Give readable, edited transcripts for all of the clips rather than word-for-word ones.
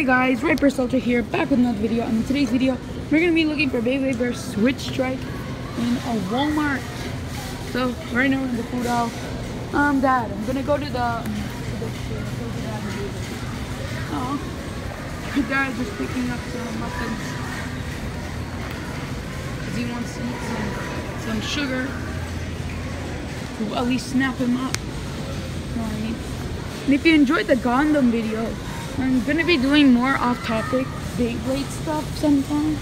guys, Riper Soldier here, back with another video. And in today's video, we're gonna be looking for Beyblade Bear Switch Strike in a Walmart. So right now we're in the food aisle. Dad, I'm gonna go to the oh, Dad just picking up some muffins because he wants to eat some sugar to at least snap him up. You know what I mean? And if you enjoyed the Gundam video, I'm gonna be doing more off-topic Beyblade stuff sometimes.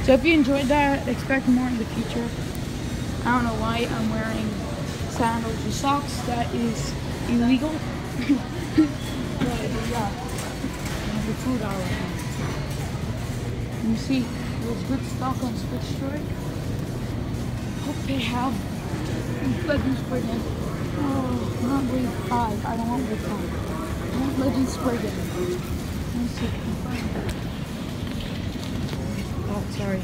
So if you enjoyed that, expect more in the future. I don't know why I'm wearing sandals or socks. That is illegal. But yeah, the food aisle right now. And you see, there's good stock on Switch Strike. Hope they have Legends Brigade. Oh, not Wave 5. I don't want Wave 5. I want Legends Brigade. Let me see if I can find that. Oh, sorry.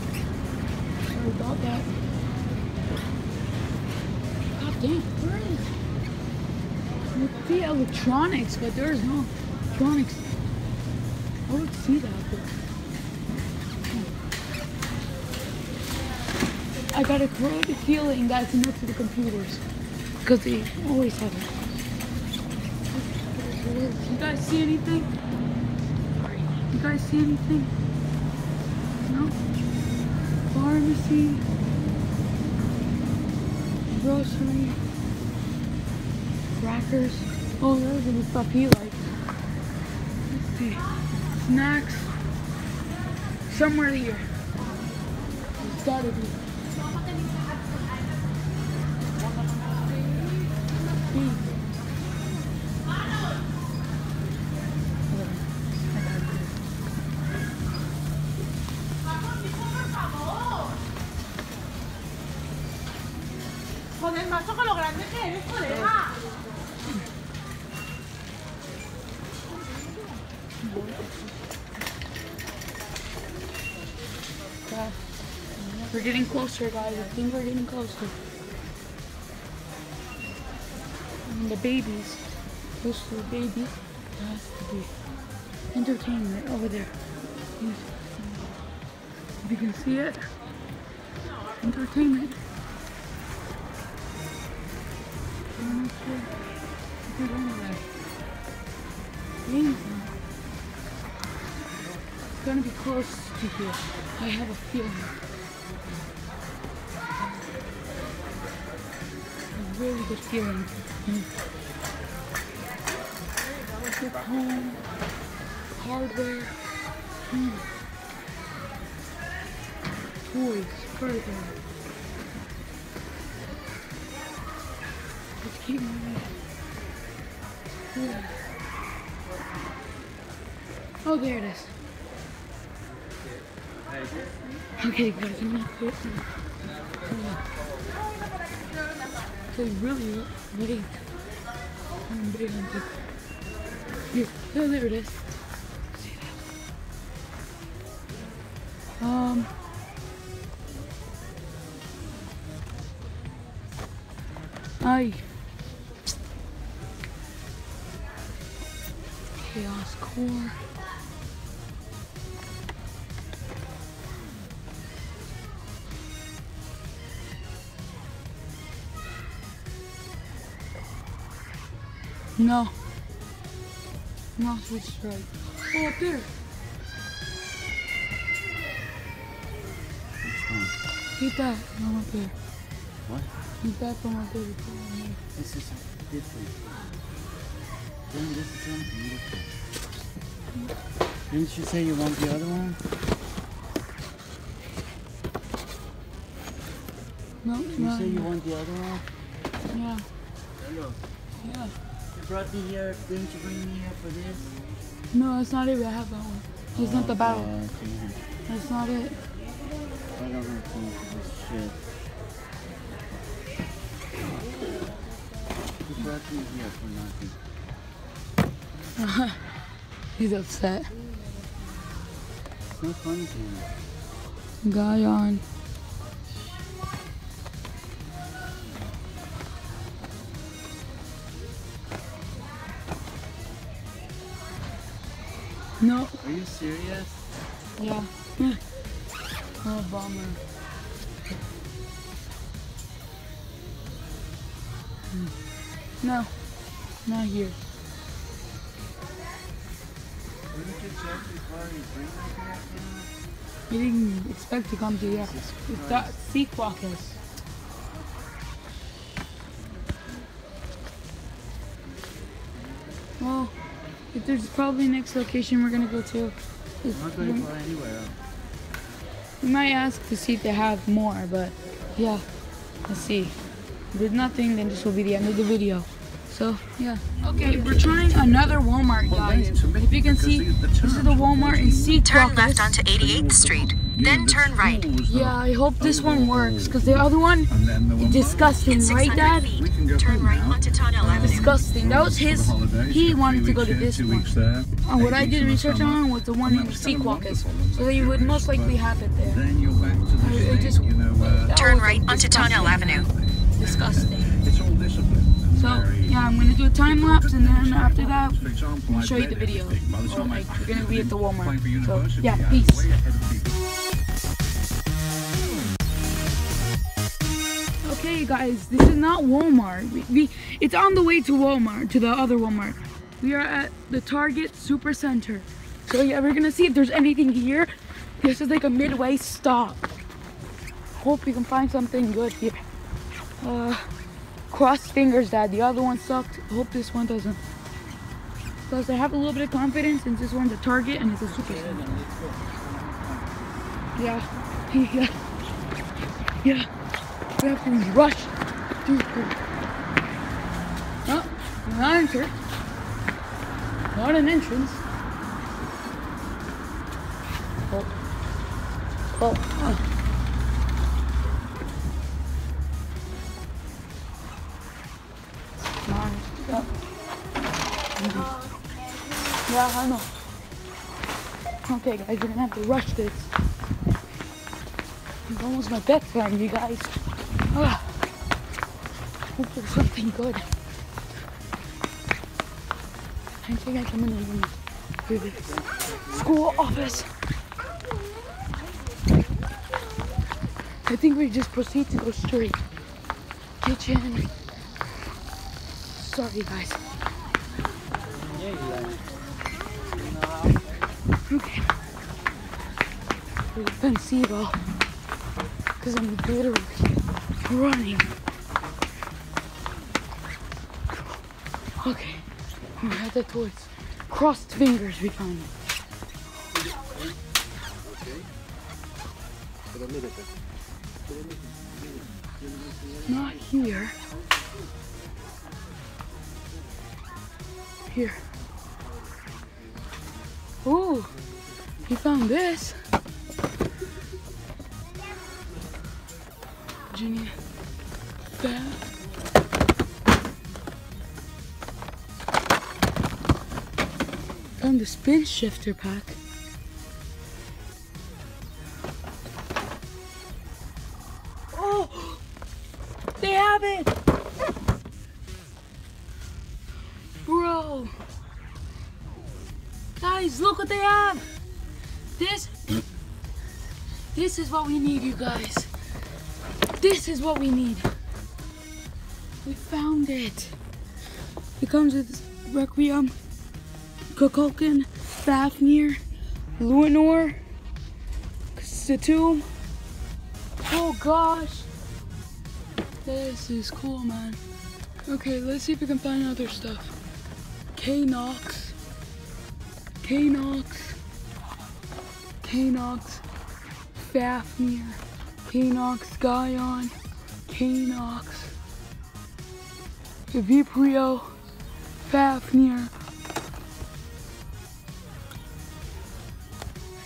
Sorry about that. God damn, where is it? It would be electronics, but there is no electronics. I would see that, but I got a great feeling that it's next to the computers because they always have it. You guys see anything? You guys see anything? No? Pharmacy, grocery, crackers. Oh, those are the stuff he likes. Let's see. Snacks. Somewhere here. It's gotta be. Joder, macho, con lo grande que eres, colega. We're getting closer, guys. I think we're getting closer. And the babies. Close to the baby. There has to be entertainment over there. If you can see it. Entertainment. I'm not sure if you're going there. It's gonna be close to here. I have a feeling. A really good feeling. Good home, hardware, toys, further. Let's keep moving. Yeah. Oh, there it is. Okay, guys, I'm not quit. They really big. I'm big on it. Here, oh, there it is. See that? Aye. Chaos Core. No. No Switch Strike. Oh, up there. Which one? Get that from up there. What? Get that from up there. This is different. Then this is something different. Didn't you say you want the other one? No, You say you want the other one? Yeah. Hello. Yeah. You brought me here, didn't you bring me here for this? No, that's not it. I have that one. It's not the battle. Okay. That's not it. I don't have time for this shit. You brought me here for nothing. He's upset. It's not funny to me. Guy on. No. Are you serious? Yeah. Oh, bummer. No, not here. Wouldn't you check before you bring them here? You didn't expect to come to here. It's that Sequawkers. Well, if there's probably next location we're gonna go to. I'm not going to go anywhere else. We might ask to see if they have more, but yeah, let's see. If there's nothing, then this will be the end of the video. So, yeah. Okay, we're trying another Walmart, guys. If you can see, this is the Walmart in Sequawkers. Turn left onto 88th Street, then turn right. Yeah, I hope this one works, because the other one is disgusting, right, Dad? Turn right onto Tonnelle Avenue. Disgusting. That was his. He wanted to go to this one. What I did research on was the one in Sequawkers, so you would most likely have it there. Then you're back to the It just Turn right onto Tonnelle Avenue. Disgusting. It's all discipline. So yeah, I'm gonna do a time lapse, and then after that, I'll show you the video. Or like, we're gonna be at the Walmart. So yeah, peace. Okay, guys, this is not Walmart. It's on the way to Walmart, to the other Walmart. We are at the Target Super Center. So yeah, we're gonna see if there's anything here. This is like a midway stop. Hope we can find something good here. Cross fingers that the other one sucked. Hope this one doesn't. Plus, I have a little bit of confidence since this one's a Target and it's a Super Center. Yeah. Yeah. We have to rush through. Oh, we're not entered. Not an entrance. Oh. Yeah, I know. Okay, guys, we're gonna have to rush this. It's almost my bedtime, you guys. Hope there's something good. I think I come in the school office. I think we just proceed to go straight. Kitchen. Sorry, guys. Okay. We've been SIBO because I'm literally running. Okay, we're headed towards crossed fingers. We found it. Not here. Here. Ooh, we found this. Virginia. Found the spin shifter pack. Oh, they have it. Bro. Guys, look what they have. This is what we need, you guys. This is what we need. We found it. It comes with Requiem, Kukulkan, Fafnir, Luinor, Satum. Oh gosh. This is cool, man. Okay, let's see if we can find other stuff. K-Nox, Fafnir, K-Nox, Guyon, K-Nox, Viprio, Fafnir.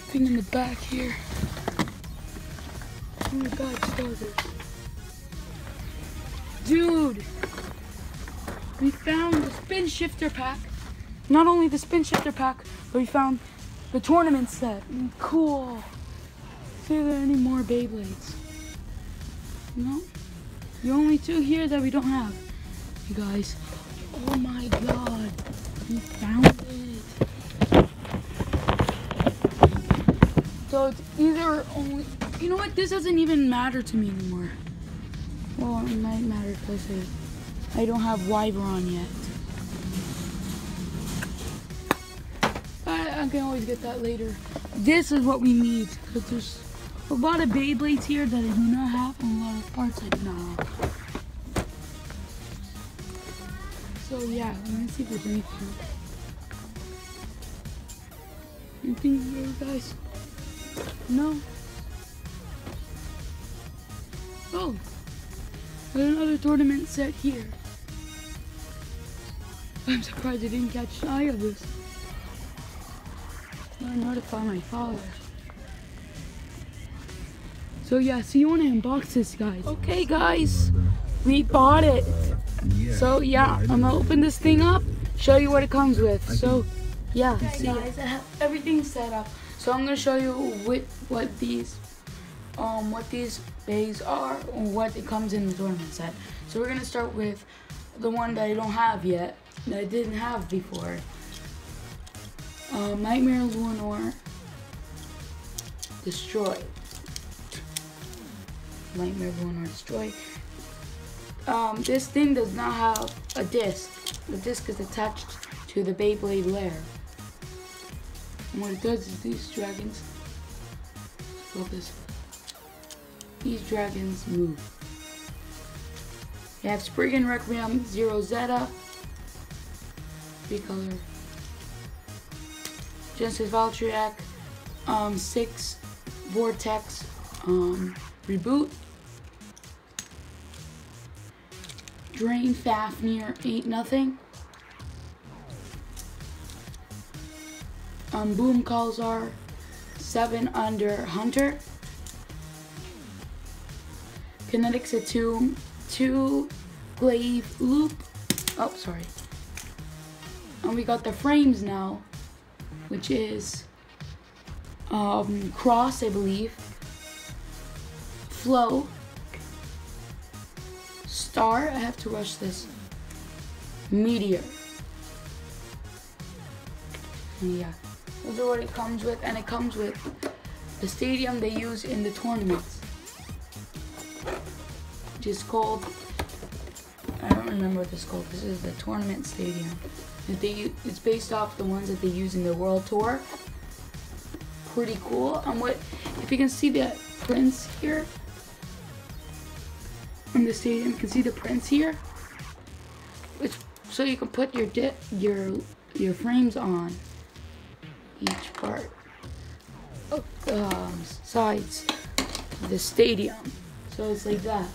Thing in the back here. Oh my god, starters. Dude! We found the spin shifter pack. Not only the spin shifter pack, but we found the tournament set. Cool. See if there are any more Beyblades. No? The only two here that we don't have. You guys. Oh my god. We found it. So it's either only, you know what, this doesn't even matter to me anymore. Well, it might matter because I don't have Wyvern on yet. But I can always get that later. This is what we need, because there's a lot of Beyblades here that I do not have, and a lot of parts I do not have. So yeah, let me see if there's anything. Anything here, guys? No? Oh! There's another tournament set here. I'm surprised I didn't catch an eye of this. I'm gonna notify my father. So yeah, so you wanna unbox this, guys? Okay, guys, we bought it. So yeah, I'm gonna open this thing up, show you what it comes with. So yeah, okay, guys, I have everything set up. So I'm gonna show you what these bays are, and what it comes in the tournament set. So we're gonna start with the one that I don't have yet, that I didn't have before. Nightmare Lunar Destroy. Nightmare Lunar Destroy. This thing does not have a disc. The disc is attached to the Beyblade lair. And what it does is these dragons, focus. These dragons move. You have Spriggan Requiem, Zero Zeta, 3-color. Genesis Valtryek, 6 Vortex, Reboot. Drain Fafnir, 8-0. Boom Kalzar, 7 under Hunter. Kinetics at 2 Glaive Loop. Oh, sorry. And we got the frames now, which is Cross, I believe. Flow. Star, I have to rush this. Meteor. And yeah, those are what it comes with, and it comes with the stadium they use in the tournaments, which is called, I don't remember what it's called. This is the tournament stadium. It's based off the ones that they use in the World Tour. Pretty cool. And if you can see the prints here in the stadium, you can see the prints here, so you can put your frames on each part of the sides of the stadium. So it's like that.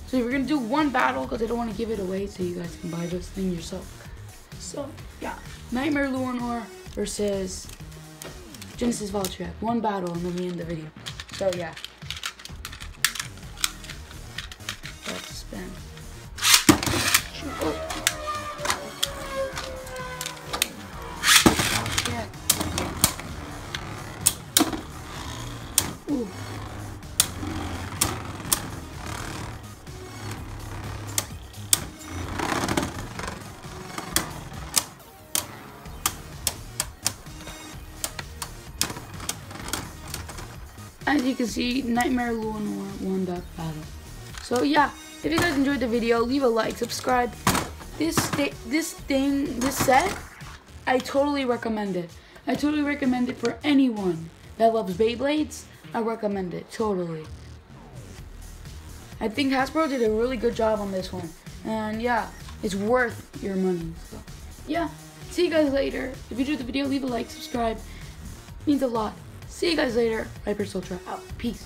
So we're gonna do one battle because I don't want to give it away, so you guys can buy this thing yourself. So yeah, Nightmare Lunar versus Genesis Valtryek. One battle and then we end the video. So yeah. Let's spin. Oh. Yeah. Ooh. As you can see, Nightmare Lunar won that battle. So yeah, if you guys enjoyed the video, leave a like, subscribe. This set, I totally recommend it. I totally recommend it for anyone that loves Beyblades. I recommend it, totally. I think Hasbro did a really good job on this one. And yeah, it's worth your money. So yeah, see you guys later. If you enjoyed the video, leave a like, subscribe. It means a lot. See you guys later. Hyper Ultra out. Peace.